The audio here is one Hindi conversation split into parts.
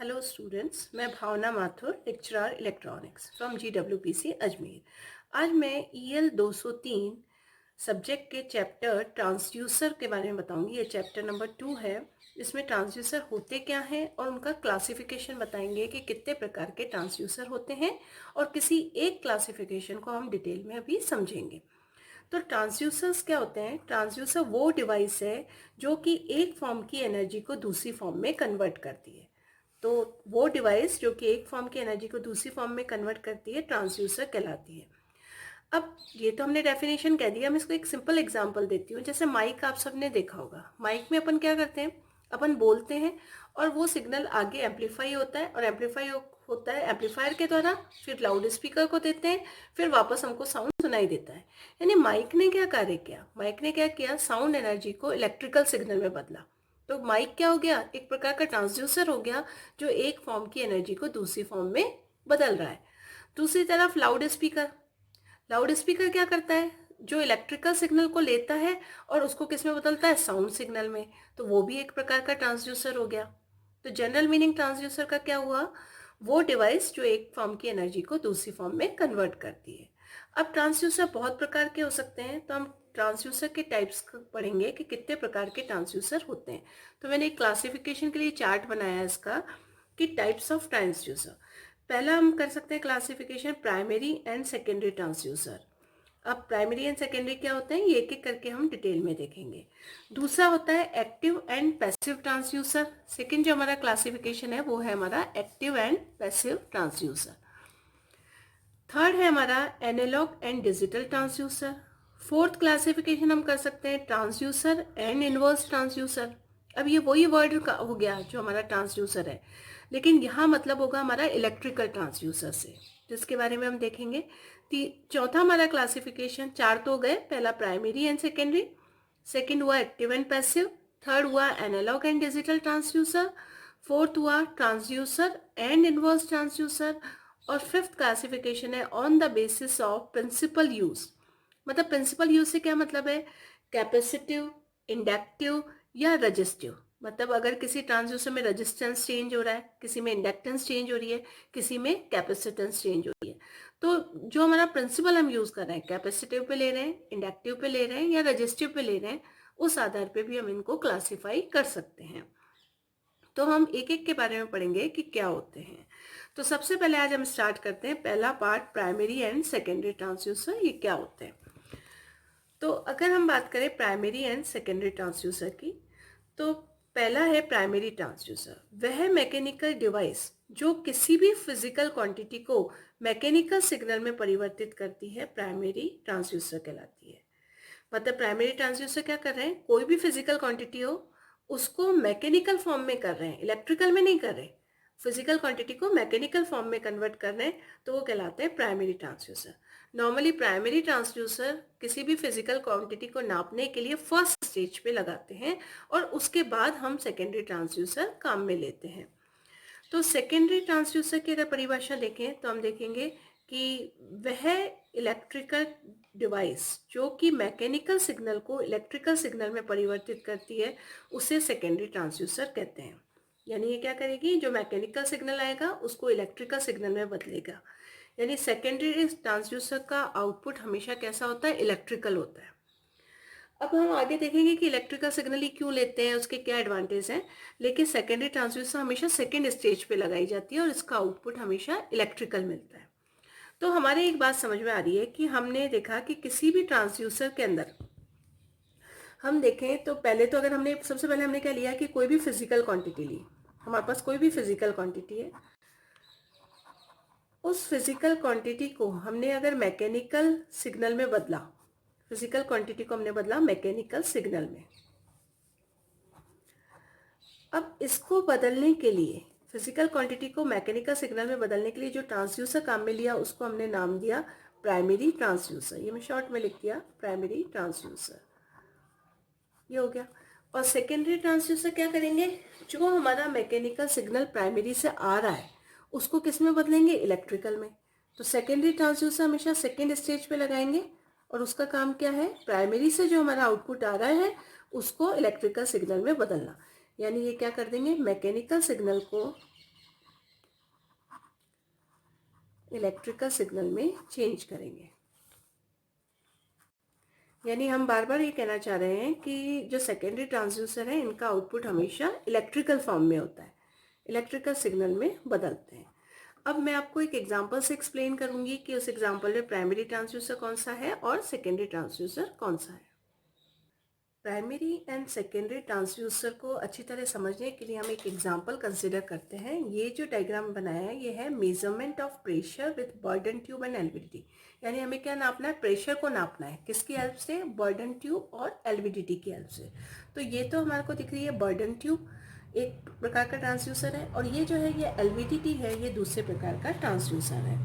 हेलो स्टूडेंट्स, मैं Bhavna Mathur, lecturer electronics from GWPC Ajmer. आज मैं EL 203 सब्जेक्ट के चैप्टर ट्रांसड्यूसर के बारे में बताऊंगी। ये चैप्टर नंबर 2 है। इसमें ट्रांसड्यूसर होते क्या हैं और उनका क्लासिफिकेशन बताएंगे कि कितने प्रकार के ट्रांसड्यूसर होते हैं, और किसी एक क्लासिफिकेशन को हम डिटेल में अभी समझेंगे। तो ट्रांसड्यूसर्स क्या होते हैं? ट्रांसड्यूसर वो डिवाइस है जो कि एक फॉर्म की एनर्जी को दूसरी फॉर्म में कन्वर्ट करती है। तो वो डिवाइस जो कि एक फॉर्म की एनर्जी को दूसरी फॉर्म में कन्वर्ट करती है ट्रांसड्यूसर कहलाती है। अब ये तो हमने डेफिनेशन कह दिया, मैं इसको एक सिंपल एग्जांपल देती हूँ। जैसे माइक आप सबने देखा होगा। माइक में अपन क्या करते हैं? अपन बोलते हैं और वो सिग्नल आगे एम्पलीफाई होता है, और एम्पलीफाई होता है एम्पलीफायर के द्वारा, फिर लाउड स्पीकर को देते हैं, फिर वापस हमको साउंड सुनाई देता है। यानी माइक ने क्या कार्य किया? माइक ने क्या किया? साउंड एनर्जी को इलेक्ट्रिकल सिग्नल में बदला। तो माइक क्या हो गया? एक प्रकार का ट्रांसड्यूसर हो गया जो एक फॉर्म की एनर्जी को दूसरी फॉर्म में बदल रहा है। दूसरी तरफ लाउड स्पीकर। लाउड स्पीकर क्या करता है? जो इलेक्ट्रिकल सिग्नल को लेता है और उसको किस में बदलता है? साउंड सिग्नल में। तो वो भी एक प्रकार का ट्रांसड्यूसर हो गया। तो जनरल मीनिंग ट्रांसड्यूसर का क्या हुआ? वो डिवाइस जो एक फॉर्म की एनर्जी को दूसरी फॉर्म में कन्वर्ट करती है। अब ट्रांसड्यूसर बहुत प्रकार के हो सकते हैं, तो हम ट्रांसड्यूसर के टाइप्स पढ़ेंगे कि कितने प्रकार के ट्रांसड्यूसर होते हैं। तो मैंने एक क्लासिफिकेशन के लिए चार्ट बनाया है इसका, कि टाइप्स ऑफ ट्रांसड्यूसर। पहला हम कर सकते हैं classification primary and secondary transducer. अब प्राइमरी एंड सेकेंडरी क्या होते हैं ये एक एक करके हम डिटेल में देखेंगे। दूसरा होता है active and passive transducer. Second जो हमारा क्लासिफिकेशन है वो है हमारा active and passive transducer. Third है हमारा analog and digital transducer. Fourth classification हम कर सकते हैं ट्रांसड्यूसर एंड इनवर्स ट्रांसड्यूसर। अब ये वही वर्ड हो गया जो हमारा ट्रांसड्यूसर है, लेकिन यहाँ मतलब होगा हमारा इलेक्ट्रिकल ट्रांसड्यूसर से, जिसके बारे में हम देखेंगे। चौथा हमारा क्लासिफिकेशन, चार तो गए, पहला प्राइमरी एंड सेकेंडरी, सेकेंड हुआ एक्टिव एंड पैसिव, थर्ड हुआ analog and digital transducer, fourth हुआ ट्रांसड्यूसर एंड इनवर्स ट्रांसड्यूसर, और फिफ्थ क्लासिफिकेशन है on the basis of principle use. मतलब प्रिंसिपल यूज से क्या मतलब है? कैपेसिटिव, इंडक्टिव या रजिस्टिव। मतलब अगर किसी ट्रांसड्यूसर में रेजिस्टेंस चेंज हो रहा है, किसी में इंडक्टेंस चेंज हो रही है, किसी में कैपेसिटेंस चेंज हो रही है, तो जो हमारा प्रिंसिपल हम यूज कर रहे हैं, कैपेसिटिव पे ले रहे हैं, इंडक्टिव पे ले रहे हैं या रजिस्टिव पे ले रहे हैं, उस आधार पे भी हम इनको क्लासीफाई कर सकते हैं। तो हम एक एक के बारे में पढ़ेंगे कि क्या होते हैं। तो सबसे पहले आज हम स्टार्ट करते हैं पहला part, primary and secondary transducer, ये क्या होते हैं। तो अगर हम बात करें प्राइमरी एंड सेकेंडरी ट्रांसड्यूसर की, तो पहला है प्राइमरी ट्रांसड्यूसर। वह मैकेनिकल डिवाइस जो किसी भी फिजिकल क्वांटिटी को मैकेनिकल सिग्नल में परिवर्तित करती है, प्राइमरी ट्रांसड्यूसर कहलाती है। मतलब प्राइमरी ट्रांसड्यूसर क्या कर रहे हैं? कोई भी फिजिकल क्वांटिटी हो उसको मैकेनिकल फॉर्म में कर रहे हैं, इलेक्ट्रिकल में नहीं कर रहे। फिजिकल क्वांटिटी को मैकेनिकल फॉर्म में कन्वर्ट कर रहे हैं, तो वो कहलाते हैं primary transducer. Normally primary transducer किसी भी फिजिकल क्वांटिटी को नापने के लिए फर्स्ट स्टेज पे लगाते हैं, और उसके बाद हम सेकेंडरी ट्रांसड्यूसर काम में लेते हैं। तो सेकेंडरी ट्रांसड्यूसर की अगर परिभाषा देखें तो हम देखेंगे कि वह इलेक्ट्रिकल डिवाइस जो कि मैकेनिकल सिग्नल को इलेक्ट्रिकल सिग्नल में परिवर्तित करती है, उसे सेकेंडरी ट्रांसड्यूसर कहते हैं। यानी ये क्या करेगी? जो मैकेनिकल सिग्नल आएगा उसको इलेक्ट्रिकल सिग्नल में बदलेगा। यानी सेकेंडरी ट्रांसड्यूसर का आउटपुट हमेशा कैसा होता है? इलेक्ट्रिकल होता है। अब हम आगे देखेंगे कि इलेक्ट्रिकल सिग्नल ही क्यों लेते हैं, उसके क्या एडवांटेज हैं। लेकिन सेकेंडरी ट्रांसड्यूसर हमेशा सेकेंड स्टेज पे लगाई जाती है और इसका आउटपुट हमेशा इलेक्ट्रिकल मिलता है। तो हमारे एक बात समझ में आ रही है कि हमने देखा कि किसी भी ट्रांसड्यूसर के अंदर हम देखें तो पहले तो अगर हमने सबसे पहले हमने क्या लिया कि कोई भी फिजिकल क्वांटिटी ली, हमारे पास कोई भी फिजिकल क्वांटिटी है, उस फिजिकल क्वांटिटी को हमने अगर मैकेनिकल सिग्नल में बदला, फिजिकल क्वांटिटी को हमने बदला मैकेनिकल सिग्नल में। अब इसको बदलने के लिए, फिजिकल क्वांटिटी को मैकेनिकल सिग्नल में बदलने के लिए जो ट्रांसड्यूसर काम में लिया उसको हमने नाम दिया प्राइमरी ट्रांसड्यूसर। ये मैं शॉर्ट में लिख दिया प्राइमरी ट्रांसड्यूसर, ये हो गया। और सेकेंडरी ट्रांसड्यूसर क्या करेंगे? जो हमारा मैकेनिकल सिग्नल प्राइमरी से आ रहा है उसको किस में बदलेंगे? इलेक्ट्रिकल में। तो सेकेंडरी ट्रांसड्यूसर हमेशा सेकेंड स्टेज पे लगाएंगे, और उसका काम क्या है? प्राइमरी से जो हमारा आउटपुट आ रहा है उसको इलेक्ट्रिकल सिग्नल में बदलना। यानी ये क्या कर देंगे? मैकेनिकल सिग्नल को इलेक्ट्रिकल सिग्नल में चेंज करेंगे। यानी हम बार बार ये कहना चाह रहे हैं कि जो सेकेंडरी ट्रांसड्यूसर है इनका आउटपुट हमेशा इलेक्ट्रिकल फॉर्म में होता है, इलेक्ट्रिकल सिग्नल में बदलते हैं। अब मैं आपको एक एग्जांपल से एक्सप्लेन करूंगी कि उस एग्जांपल में प्राइमरी ट्रांसड्यूसर कौन सा है और सेकेंडरी ट्रांसड्यूसर कौन सा है। प्राइमरी एंड सेकेंडरी ट्रांसड्यूसर को अच्छी तरह समझने के लिए हम एक एग्जांपल कंसिडर करते हैं। ये जो डायग्राम बनाया है ये है measurement of pressure with burden tube and LVDT. यानी हमें क्या नापना है, प्रेशर को नापना है। किसकी हेल्प से? बर्डन ट्यूब और एलवीडीटी की हेल्प से। तो ये तो हमारे को दिख रही है बर्डन ट्यूब, एक प्रकार का ट्रांसड्यूसर है, और ये जो है ये एलवीडीटी है, ये दूसरे प्रकार का ट्रांसड्यूसर है।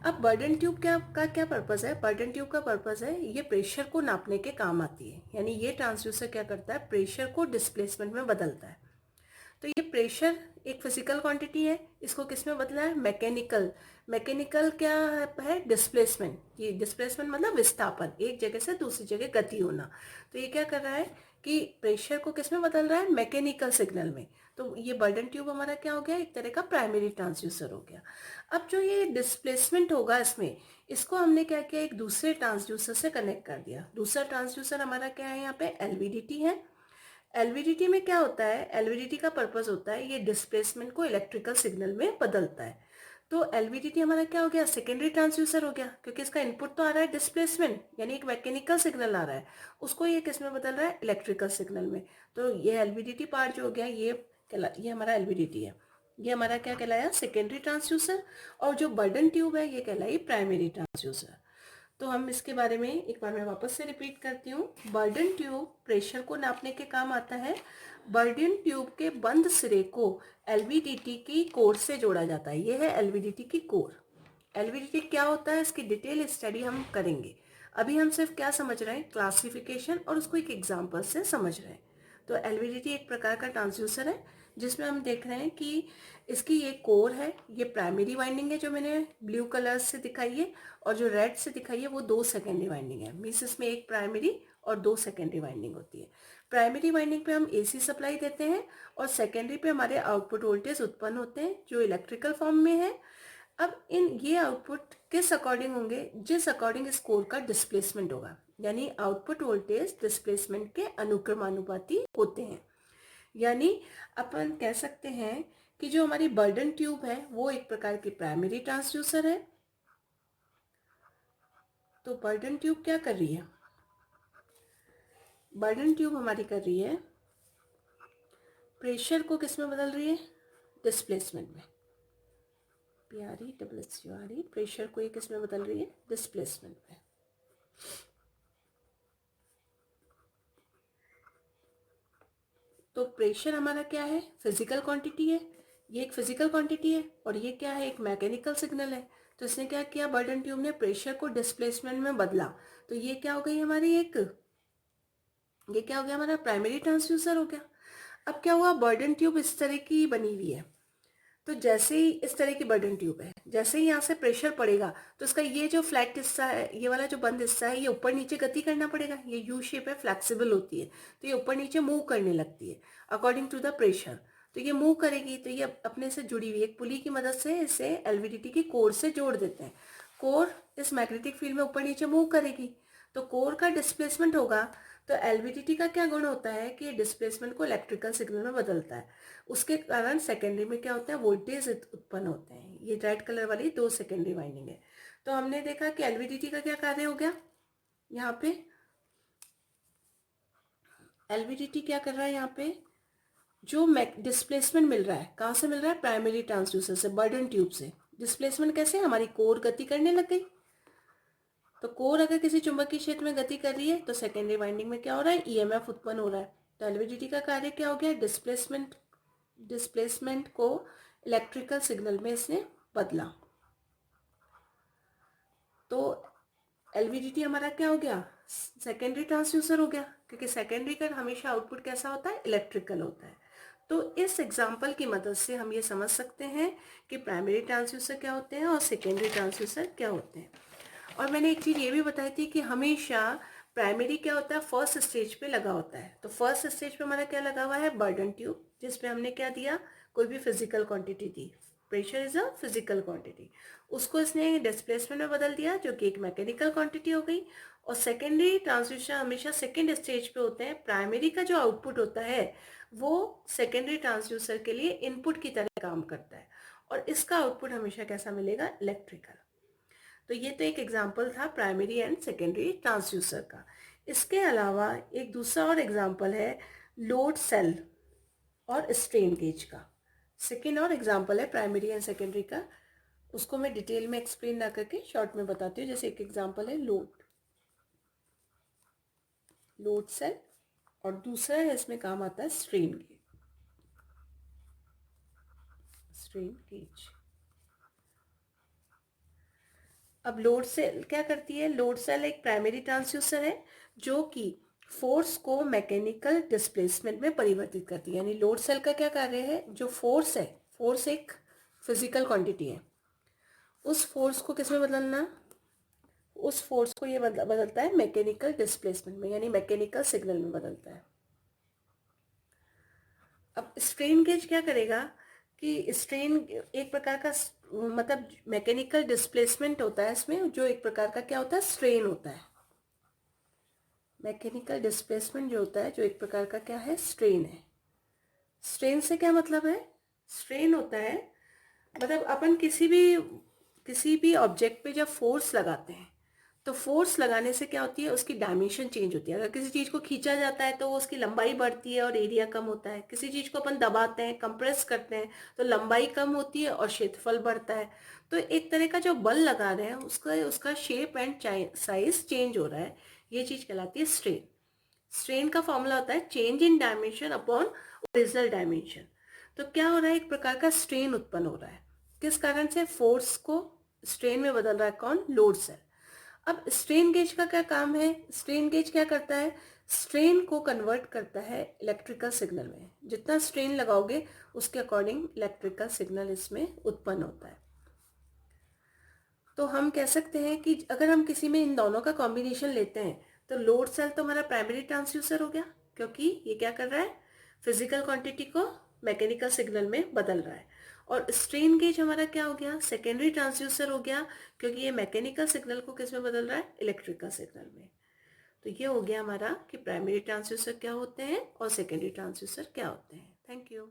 अब बर्डन ट्यूब क्या पर्पस है? बर्डन ट्यूब का पर्पस है ये प्रेशर को नापने के काम आती है। यानी ये ट्रांसड्यूसर क्या करता है, प्रेशर को डिस्प्लेसमेंट में बदलता है। तो ये प्रेशर एक फिजिकल क्वांटिटी है, इसको किस में बदला है? मैकेनिकल। मैकेनिकल क्या है? डिस्प्लेसमेंट। ये डिस्प्लेसमेंट मतलब विस्थापन, एक जगह से दूसरी जगह गति होना। तो ये क्या कर रहा है कि प्रेशर को किस में बदल रहा है? मैकेनिकल सिग्नल में। तो ये बर्डन ट्यूब हमारा क्या हो गया? एक तरह का प्राइमरी ट्रांसड्यूसर हो गया। अब जो ये डिस्प्लेसमेंट होगा इसमें, इसको हमने क्या किया, एक दूसरे ट्रांसड्यूसर से कनेक्ट कर दिया। दूसरा ट्रांसड्यूसर हमारा क्या है? यहाँ पे एलवीडीटी है। एलवीडीटी में क्या होता है? एलवीडीटी का पर्पस होता है ये डिस्प्लेसमेंट को इलेक्ट्रिकल सिग्नल में बदलता है। तो एलवीडीटी हमारा क्या हो गया? सेकेंडरी ट्रांसड्यूसर हो गया, क्योंकि इसका इनपुट तो आ रहा है डिस्प्लेसमेंट, यानी एक मैकेनिकल सिग्नल आ रहा है, उसको ये किस में बदल रहा है? इलेक्ट्रिकल सिग्नल में। तो ये एलवीडीटी पार्ट जो हो गया ये हमारा एलवीडीटी है। ये हमारा क्या कहलाया? Secondary transducer. और जो बर्डन ट्यूब है ये कहलाई प्राइमरी ट्रांसड्यूसर। तो हम इसके बारे में एक बार मैं वापस से रिपीट करती हूँ। बर्डन ट्यूब प्रेशर को नापने के काम आता है। बर्डन ट्यूब के बंद सिरे को एलवीडीटी की कोर से जोड़ा जाता है। ये है एलवीडीटी की कोर। एलवीडीटी क्या होता है इसकी डिटेल स्टडी हम करेंगे। अभी हम सिर्फ क्या समझ रहे हैं? क्लासिफिकेशन, और उसको एक एग्जाम्पल से समझ रहे हैं। तो एलवीडीटी एक प्रकार का ट्रांसड्यूसर है जिसमें हम देख रहे हैं कि इसकी ये कोर है, ये प्राइमरी वाइंडिंग है जो मैंने ब्लू कलर से दिखाई है, और जो रेड से दिखाई है वो 2 सेकेंडरी वाइंडिंग है। मीन्स इसमें एक प्राइमरी और 2 सेकेंडरी वाइंडिंग होती है। प्राइमरी वाइंडिंग पे हम एसी सप्लाई देते हैं, और सेकेंडरी पे हमारे आउटपुट वोल्टेज उत्पन्न होते हैं जो इलेक्ट्रिकल फॉर्म में है। अब ये आउटपुट किस अकॉर्डिंग होंगे? जिस अकॉर्डिंग इस कोर का डिस्प्लेसमेंट होगा। यानी आउटपुट वोल्टेज डिस्प्लेसमेंट के अनुक्रमानुपाती होते हैं। यानी अपन कह सकते हैं कि जो हमारी बर्डन ट्यूब है वो एक प्रकार की प्राइमरी ट्रांसड्यूसर है। तो बर्डन ट्यूब क्या कर रही है? बर्डन ट्यूब हमारी कर रही है प्रेशर को किस में बदल रही है? डिस्प्लेसमेंट में। PRESSURE, प्रेशर को ये किस में बदल रही है? डिस्प्लेसमेंट में। तो प्रेशर हमारा क्या है? फिजिकल क्वांटिटी है, ये एक फिजिकल क्वांटिटी है, और ये क्या है? एक मैकेनिकल सिग्नल है। तो इसने क्या किया? बर्डन ट्यूब ने प्रेशर को डिस्प्लेसमेंट में बदला। तो ये क्या हो गई हमारी ये क्या हो गया? हमारा प्राइमरी ट्रांसड्यूसर हो गया। अब क्या हुआ? बर्डन ट्यूब इस तरह की बनी हुई है। तो जैसे ही इस तरह की बर्डन ट्यूब है, जैसे ही यहाँ से प्रेशर पड़ेगा तो इसका ये जो फ्लैट हिस्सा है, ये वाला जो बंद हिस्सा है, ये ऊपर नीचे गति करना पड़ेगा। ये यू शेप है, फ्लेक्सिबल होती है, तो ये ऊपर नीचे मूव करने लगती है अकॉर्डिंग टू द प्रेशर। तो ये मूव करेगी, तो ये अपने से जुड़ी हुई एक पुली की मदद से इसे एलवीडीटी की कोर से जोड़ देते हैं। कोर इस मैग्नेटिक फील्ड में ऊपर नीचे मूव करेगी, तो कोर का डिस्प्लेसमेंट होगा। तो एलवीडीटी का क्या गुण होता है कि डिस्प्लेसमेंट को इलेक्ट्रिकल सिग्नल में बदलता है। उसके कारण सेकेंडरी में क्या होता है? वोल्टेज उत्पन्न होते हैं। ये रेड कलर वाली 2 सेकेंडरी वाइंडिंग है। तो हमने देखा कि एलवीडीटी का क्या कार्य हो गया? यहाँ पे एलवीडीटी क्या कर रहा है? यहाँ पे जो डिस्प्लेसमेंट मिल रहा है, कहाँ से मिल रहा है? प्राइमरी ट्रांसड्यूसर से, बर्डन ट्यूब से। डिस्प्लेसमेंट कैसे? हमारी कोर गति करने लग गई। तो कोर अगर किसी चुंबकीय क्षेत्र में गति कर रही है तो सेकेंडरी वाइंडिंग में क्या हो रहा है? ईएमएफ उत्पन्न हो रहा है। तो एलवीडीटी का कार्य क्या हो गया? डिस्प्लेसमेंट को इलेक्ट्रिकल सिग्नल में इसने बदला। तो एलवीडीटी हमारा क्या हो गया? सेकेंडरी ट्रांसड्यूसर हो गया, क्योंकि सेकेंडरी का हमेशा आउटपुट कैसा होता है? इलेक्ट्रिकल होता है। तो इस एग्जाम्पल की मदद से हम ये समझ सकते हैं कि प्राइमरी ट्रांसड्यूसर क्या होते हैं और सेकेंडरी ट्रांसड्यूसर क्या होते हैं। और मैंने एक चीज़ ये भी बताई थी कि हमेशा प्राइमरी क्या होता है? फर्स्ट स्टेज पे लगा होता है। तो फर्स्ट स्टेज पे हमारा क्या लगा हुआ है? बर्डन ट्यूब, जिसपे हमने क्या दिया? कोई भी physical quantity the. Pressure is a physical quantity, उसको इसने डिस्प्लेसमेंट में बदल दिया जो कि एक मैकेनिकल क्वांटिटी हो गई। और सेकेंडरी ट्रांसड्यूसर हमेशा सेकेंड स्टेज पे होते हैं। प्राइमरी का जो आउटपुट होता है वो सेकेंडरी ट्रांसड्यूसर के लिए इनपुट की तरह काम करता है, और इसका आउटपुट हमेशा कैसा मिलेगा, इलेक्ट्रिकल। तो ये तो एक एग्जाम्पल था प्राइमरी एंड सेकेंडरी ट्रांसड्यूसर का। इसके अलावा एक दूसरा और एग्जाम्पल है लोड सेल और स्ट्रेन गेज का। सेकेंड और एग्जाम्पल है प्राइमरी एंड सेकेंडरी का, उसको मैं डिटेल में एक्सप्लेन ना करके शॉर्ट में बताती हूँ। जैसे एक एग्जाम्पल है लोड सेल, और दूसरा है इसमें काम आता है स्ट्रेन गेज। अब लोड सेल क्या करती है, लोड सेल एक प्राइमरी ट्रांसड्यूसर है जो कि फोर्स को मैकेनिकल डिस्प्लेसमेंट में परिवर्तित करती है। यानी लोड सेल का क्या कार्य है, जो फोर्स है, फोर्स एक फिजिकल क्वांटिटी है, उस फोर्स को किस में बदलना, उस फोर्स को ये बदलता है मैकेनिकल डिस्प्लेसमेंट में, यानी मैकेनिकल सिग्नल में बदलता है। अब स्ट्रेन गेज क्या करेगा कि स्ट्रेन एक प्रकार का मतलब मैकेनिकल डिस्प्लेसमेंट होता है इसमें, जो एक प्रकार का क्या होता है, स्ट्रेन होता है। मैकेनिकल डिस्प्लेसमेंट जो होता है जो एक प्रकार का क्या है, स्ट्रेन है। स्ट्रेन से क्या मतलब है, स्ट्रेन होता है मतलब अपन किसी भी ऑब्जेक्ट पे जब फोर्स लगाते हैं तो फोर्स लगाने से क्या होती है, उसकी डायमेंशन चेंज होती है। अगर किसी चीज़ को खींचा जाता है तो उसकी लंबाई बढ़ती है और एरिया कम होता है। किसी चीज़ को अपन दबाते हैं, कंप्रेस करते हैं, तो लंबाई कम होती है और क्षेत्रफल बढ़ता है। तो एक तरह का जो बल लगा रहे हैं उसका उसका शेप एंड साइज चेंज हो रहा है, ये चीज़ कहलाती है स्ट्रेन। स्ट्रेन का फॉर्मूला होता है change in dimension upon original dimension. तो क्या हो रहा है, एक प्रकार का स्ट्रेन उत्पन्न हो रहा है, किस कारण से, फोर्स को स्ट्रेन में बदल रहा है कौन, लोड सेल। अब स्ट्रेन गेज का क्या काम है, स्ट्रेन गेज क्या करता है, स्ट्रेन को कन्वर्ट करता है इलेक्ट्रिकल सिग्नल में। जितना स्ट्रेन लगाओगे उसके अकॉर्डिंग इलेक्ट्रिकल सिग्नल इसमें उत्पन्न होता है। तो हम कह सकते हैं कि अगर हम किसी में इन दोनों का कॉम्बिनेशन लेते हैं तो लोड सेल तो हमारा प्राइमरी ट्रांसड्यूसर हो गया, क्योंकि ये क्या कर रहा है, फिजिकल क्वांटिटी को मैकेनिकल सिग्नल में बदल रहा है। और स्ट्रेन गेज हमारा क्या हो गया, सेकेंडरी ट्रांसड्यूसर हो गया, क्योंकि ये मैकेनिकल सिग्नल को किस में बदल रहा है, इलेक्ट्रिकल सिग्नल में। तो ये हो गया हमारा कि प्राइमरी ट्रांसड्यूसर क्या होते हैं और सेकेंडरी ट्रांसड्यूसर क्या होते हैं। Thank you.